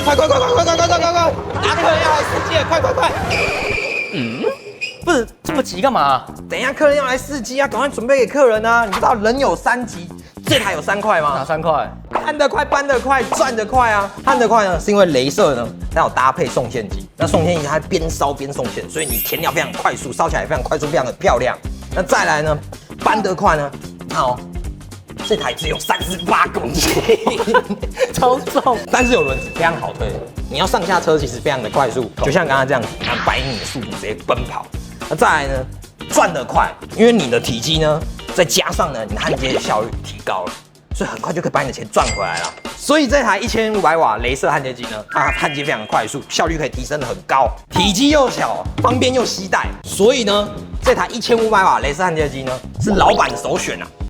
快！拿客人要来试机了，快！不是这么急干嘛？等一下客人要来试机啊，赶快准备给客人啊！你不知道人有3级，这台有3块吗？哪3块？按得快，搬得快，转得快啊！按得快呢，是因为雷射呢，它有搭配送线机。那送线机它边烧边送线，所以你填料非常快速，烧起来非常快速，非常的漂亮。那再来呢，搬得快呢，看哦，这台只有38公斤，超重。但是有轮子，非常好推。你要上下车其实非常的快速，就像刚刚这样子，按100米的速度直接奔跑。那再来呢，转得快，因为你的体积呢，再加上呢，你焊接的效率提高了。所以很快就可以把你的钱赚回来了。所以这台1500瓦雷射焊接机呢，它焊接非常的快速，效率可以提升的很高，体积又小，方便又携带。所以呢，这台1500瓦雷射焊接机呢，是老板的首选啊。